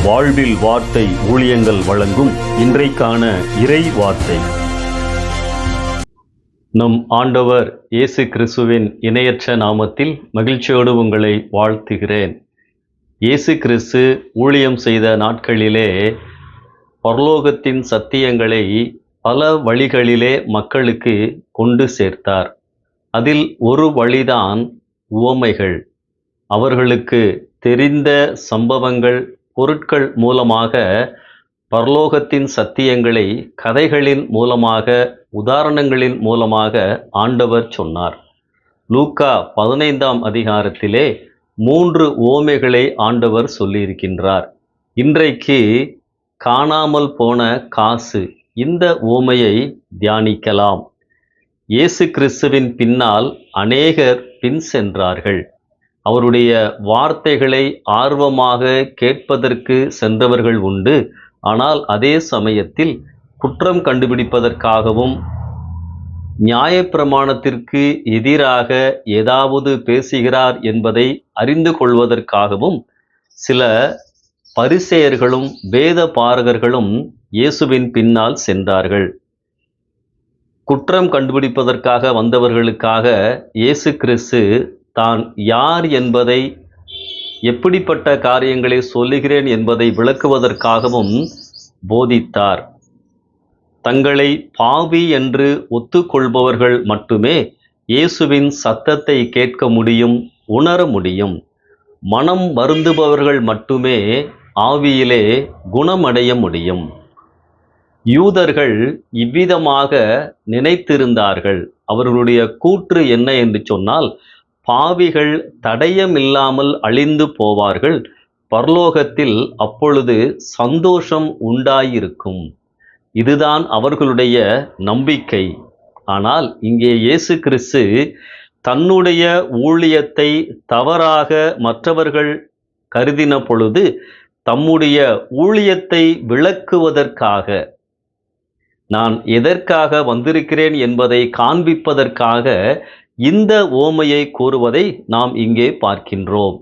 வாழ்வில் வார்த்தை ஊழியங்கள் வழங்கும் இன்றைக்கான இறை வார்த்தை. நம் ஆண்டவர் இயேசு கிறிஸ்துவின் இணையற்ற நாமத்தில் மகிழ்ச்சியோடு உங்களை வாழ்த்துகிறேன். இயேசு கிறிஸ்து ஊழியம் செய்த நாட்களிலே பரலோகத்தின் சத்தியங்களை பல வழிகளிலே மக்களுக்கு கொண்டு சேர்த்தார். அதில் ஒரு வழிதான் உவமைகள். அவர்களுக்கு தெரிந்த சம்பவங்கள், பொருட்கள் மூலமாக பரலோகத்தின் சத்தியங்களை கதைகளின் மூலமாக, உதாரணங்களின் மூலமாக ஆண்டவர் சொன்னார். லூக்கா 15ஆம் அதிகாரத்திலே 3 உவமைகளை ஆண்டவர் சொல்லியிருக்கின்றார். இன்றைக்கு காணாமல் போன காசு, இந்த உவமையை தியானிக்கலாம். இயேசு கிறிஸ்துவின் பின்னால் அநேகர் பின் சென்றார்கள். அவருடைய வார்த்தைகளை ஆர்வமாக கேட்பதற்கு சென்றவர்கள் உண்டு. ஆனால் அதே சமயத்தில் குற்றம் கண்டுபிடிப்பதற்காகவும், நியாயப்பிரமாணத்திற்கு எதிராக ஏதாவது பேசுகிறார் என்பதை அறிந்து கொள்வதற்காகவும் சில பரிசேயர்களும் வேத பாரகர்களும் இயேசுவின் பின்னால் சென்றார்கள். குற்றம் கண்டுபிடிப்பதற்காக வந்தவர்களுக்காக இயேசு கிறிஸ்து தான் யார் என்பதை, எப்படிப்பட்ட காரியங்களை சொல்லுகிறேன் என்பதை விளக்குவதற்காகவும் போதித்தார். தங்களை பாவி என்று ஒத்துக்கொள்பவர்கள் மட்டுமே இயேசுவின் சத்தத்தை கேட்க முடியும், உணர முடியும். மனம் வருந்துபவர்கள் மட்டுமே ஆவியிலே குணமடைய முடியும். யூதர்கள் இவ்விதமாக நினைத்திருந்தார்கள். அவர்களுடைய கூற்று என்ன என்று சொன்னால், பாவிகள் தடயமில்லாமல் அழிந்து போவார்கள், பரலோகத்தில் அப்பொழுது சந்தோஷம் உண்டாயிருக்கும். இதுதான் அவர்களுடைய நம்பிக்கை. ஆனால் இங்கே இயேசு கிறிஸ்து தன்னுடைய ஊழியத்தை தவறாக மற்றவர்கள் கருதின பொழுது, தம்முடைய ஊழியத்தை விளக்குவதற்காக, நான் எதற்காக வந்திருக்கிறேன் என்பதை காண்பிப்பதற்காக இந்த உவமையை கூறுவதை நாம் இங்கே பார்க்கின்றோம்.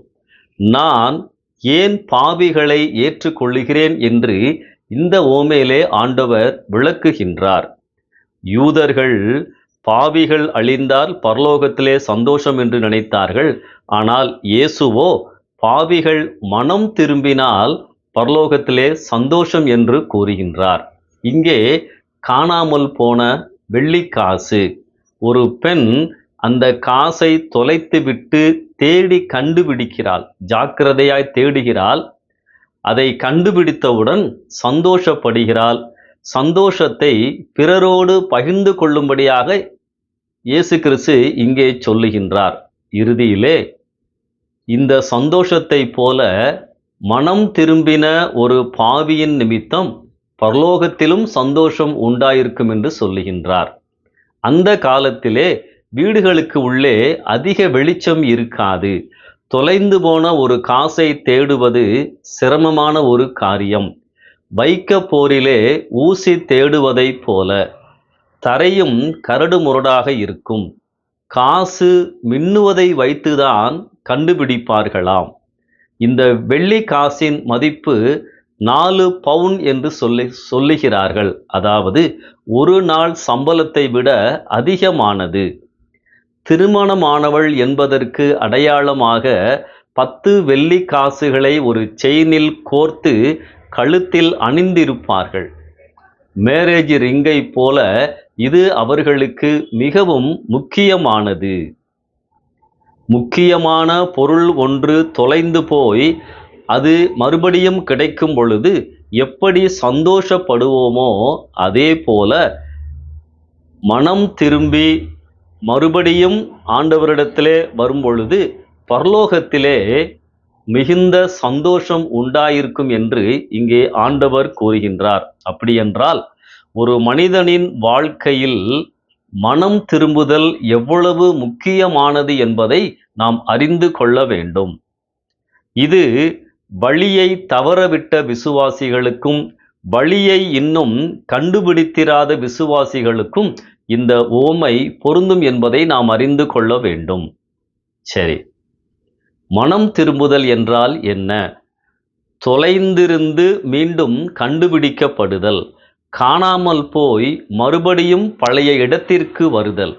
நான் ஏன் பாவிகளை ஏற்றுக்கொள்கிறேன் என்று இந்த உவமையிலே ஆண்டவர் விளக்குகின்றார். யூதர்கள் பாவிகள் அழிந்தால் பரலோகத்திலே சந்தோஷம் என்று நினைத்தார்கள். ஆனால் இயேசுவோ பாவிகள் மனம் திரும்பினால் பரலோகத்திலே சந்தோஷம் என்று கூறுகின்றார். இங்கே காணாமல் போன வெள்ளிக்காசு. ஒரு பெண் அந்த காசை தொலைத்துவிட்டு தேடி கண்டுபிடிக்கிறாள், ஜாக்கிரதையாய் தேடுகிறாள். அதை கண்டுபிடித்தவுடன் சந்தோஷப்படுகிறாள். சந்தோஷத்தை பிறரோடு பகிர்ந்து கொள்ளும்படியாக இயேசு கிறிஸ்து இங்கே சொல்லுகின்றார். இறுதியிலே இந்த சந்தோஷத்தை போல மனம் திரும்பின ஒரு பாவியின் நிமித்தம் பரலோகத்திலும் சந்தோஷம் உண்டாயிருக்கும் என்று சொல்லுகின்றார். அந்த காலத்திலே வீடுகளுக்கு உள்ளே அதிக வெளிச்சம் இருக்காது. தொலைந்து போன ஒரு காசை தேடுவது சிரமமான ஒரு காரியம். வைக்க போரிலே ஊசி தேடுவதைப் போல தரையும் கரடு முரடாக இருக்கும். காசு மின்னுவதை வைத்துதான் கண்டுபிடிப்பார்களாம். இந்த வெள்ளி காசின் மதிப்பு 4 பவுன் என்று சொல்லுகிறார்கள். அதாவது ஒரு நாள் சம்பளத்தை விட அதிகமானது. திருமணமானவள் என்பதற்கு அடையாளமாக 10 வெள்ளி காசுகளை ஒரு செயினில் கோர்த்து கழுத்தில் அணிந்திருப்பார்கள். மேரேஜ் ரிங்கை போல இது அவர்களுக்கு மிகவும் முக்கியமானது. முக்கியமான பொருள் ஒன்று தொலைந்து போய் அது மறுபடியும் கிடைக்கும் பொழுது எப்படி சந்தோஷப்படுவோமோ, அதே போல மனம் திரும்பி மறுபடியும் ஆண்டவரிடத்திலே வரும்பொழுது பரலோகத்திலே மிகுந்த சந்தோஷம் உண்டாயிருக்கும் என்று இங்கே ஆண்டவர் கூறுகின்றார். அப்படியென்றால் ஒரு மனிதனின் வாழ்க்கையில் மனம் திரும்புதல் எவ்வளவு முக்கியமானது என்பதை நாம் அறிந்து கொள்ள வேண்டும். இது வழியை தவறவிட்ட விசுவாசிகளுக்கும், வழியை இன்னும் கண்டுபிடித்திராத விசுவாசிகளுக்கும் இந்த உவமை பொருந்தும் என்பதை நாம் அறிந்து கொள்ள வேண்டும். சரி, மனம் திரும்புதல் என்றால் என்ன? தொலைந்திருந்து மீண்டும் கண்டுபிடிக்கப்படுதல், காணாமல் போய் மறுபடியும் பழைய இடத்திற்கு வருதல்.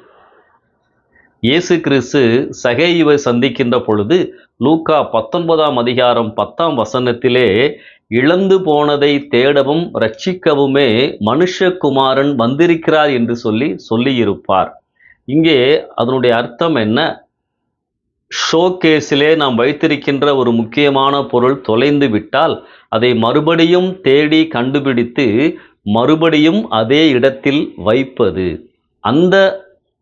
இயேசு கிறிஸ்து சகேயுவை சந்திக்கின்ற பொழுது லூக்கா 19ஆம் அதிகாரம் 10ஆம் வசனத்திலே, இழந்து போனதை தேடவும் ரட்சிக்கவுமே மனுஷகுமாரன் வந்திருக்கிறார் என்று சொல்லியிருப்பார். இங்கே அதனுடைய அர்த்தம் என்ன? ஷோகேஸிலே நாம் வைத்திருக்கின்ற ஒரு முக்கியமான பொருள் தொலைந்து விட்டால் அதை மறுபடியும் தேடி கண்டுபிடித்து மறுபடியும் அதே இடத்தில் வைப்பது. அந்த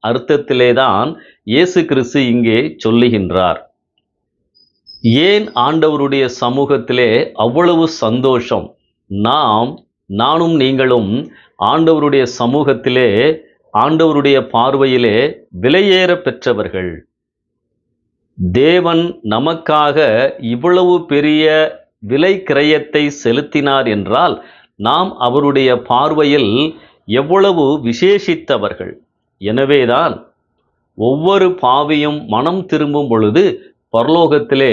அர்த்தத்திலேதான் இயேசு கிறிஸ்து இங்கே சொல்லுகின்றார். ஏன் ஆண்டவருடைய சமூகத்திலே அவ்வளவு சந்தோஷம்? நானும் நீங்களும் ஆண்டவருடைய சமூகத்திலே, ஆண்டவருடைய பார்வையிலே விலையேற பெற்றவர்கள். தேவன் நமக்காக இவ்வளவு பெரிய விலை கிரயத்தை செலுத்தினார் என்றால் நாம் அவருடைய பார்வையில் எவ்வளவு விசேஷித்தவர்கள். எனவேதான் ஒவ்வொரு பாவியும் மனம் திரும்பும் பொழுது பரலோகத்திலே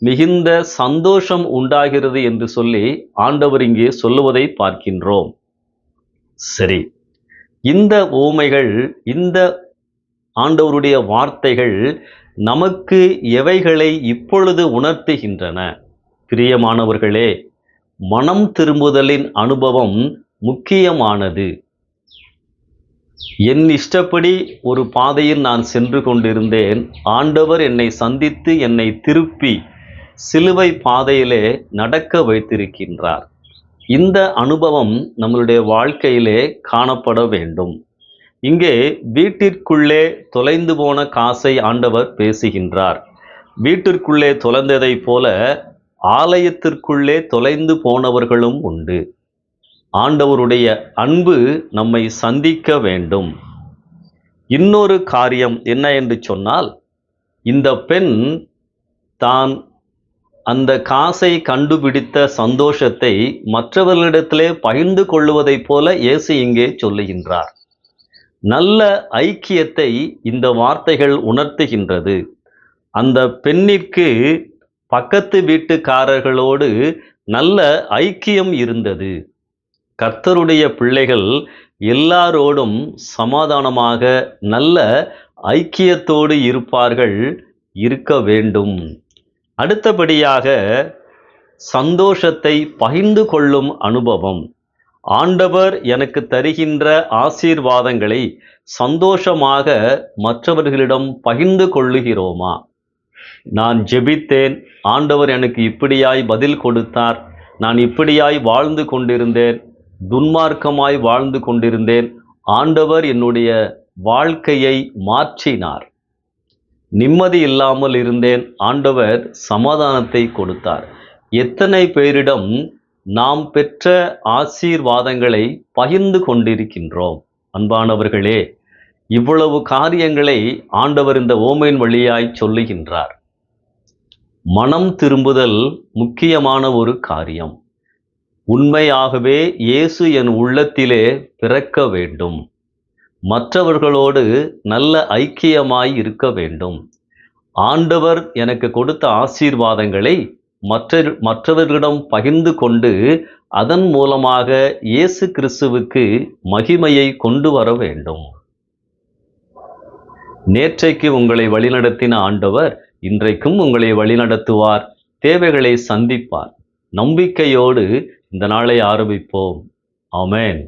மிகுந்த சந்தோஷம் உண்டாகிறது என்று சொல்லி ஆண்டவர் இங்கே சொல்லுவதை பார்க்கின்றோம். சரி, இந்த உவமைகள், இந்த ஆண்டவருடைய வார்த்தைகள் நமக்கு எவைகளை இப்பொழுது உணர்த்துகின்றன? பிரியமானவர்களே, மனம் திரும்புதலின் அனுபவம் முக்கியமானது. என் இஷ்டப்படி ஒரு பாதையில் நான் சென்று கொண்டிருந்தேன். ஆண்டவர் என்னை சந்தித்து என்னை திருப்பி சிலுவை பாதையிலே நடக்க வைத்திருக்கின்றார். இந்த அனுபவம் நம்மளுடைய வாழ்க்கையிலே காணப்பட வேண்டும். இங்கே வீட்டிற்குள்ளே தொலைந்து போன காசை ஆண்டவர் பேசுகின்றார். வீட்டிற்குள்ளே தொலைந்ததைப் போல ஆலயத்திற்குள்ளே தொலைந்து போனவர்களும் உண்டு. ஆண்டவருடைய அன்பு நம்மை சந்திக்க வேண்டும். இன்னொரு காரியம் என்ன என்று சொன்னால், இந்த பெண் தான் அந்த காசை கண்டுபிடித்த சந்தோஷத்தை மற்றவர்களிடத்திலே பகிர்ந்து கொள்வதைப் போல இயேசு இங்கே சொல்லுகின்றார். நல்ல ஐக்கியத்தை இந்த வார்த்தைகள் உணர்த்துகின்றது. அந்த பெண்ணிற்கு பக்கத்து வீட்டுக்காரர்களோடு நல்ல ஐக்கியம் இருந்தது. கர்த்தருடைய பிள்ளைகள் எல்லாரோடும் சமாதானமாக நல்ல ஐக்கியத்தோடு இருக்க வேண்டும். அடுத்தபடியாக சந்தோஷத்தை பகிர்ந்து கொள்ளும் அனுபவம். ஆண்டவர் எனக்கு தருகின்ற ஆசீர்வாதங்களை சந்தோஷமாக மற்றவர்களிடம் பகிர்ந்து கொள்ளுகிறோமா? நான் ஜெபித்தேன், ஆண்டவர் எனக்கு இப்படியாய் பதில் கொடுத்தார், நான் இப்படியாய் வாழ்ந்து கொண்டிருந்தேன், துன்மார்க்கமாய் வாழ்ந்து கொண்டிருந்தேன், ஆண்டவர் என்னுடைய வாழ்க்கையை மாற்றினார், நிம்மதி இல்லாமல் இருந்தேன், ஆண்டவர் சமாதானத்தை கொடுத்தார். எத்தனை பேரிடம் நாம் பெற்ற ஆசீர்வாதங்களை பகிர்ந்து கொண்டிருக்கின்றோம்? அன்பானவர்களே, இவ்வளவு காரியங்களை ஆண்டவர் இந்த ஓமையின் வழியாய் சொல்லுகின்றார். மனம் திரும்புதல் முக்கியமான ஒரு காரியம். உண்மையாகவே இயேசு என் உள்ளத்திலே பிறக்க வேண்டும். மற்றவர்களோடு நல்ல ஐக்கியமாய் இருக்க வேண்டும். ஆண்டவர் எனக்கு கொடுத்த ஆசீர்வாதங்களை மற்றவர்களிடம் பகிர்ந்து கொண்டு அதன் மூலமாக இயேசு கிறிஸ்துவுக்கு மகிமையை கொண்டு வர வேண்டும். நேற்றைக்கு உங்களை வழிநடத்தின ஆண்டவர் இன்றைக்கும் உங்களை வழிநடத்துவார், தேவைகளை சந்திப்பார். நம்பிக்கையோடு இந்த நாளை ஆரம்பிப்போம். ஆமென்.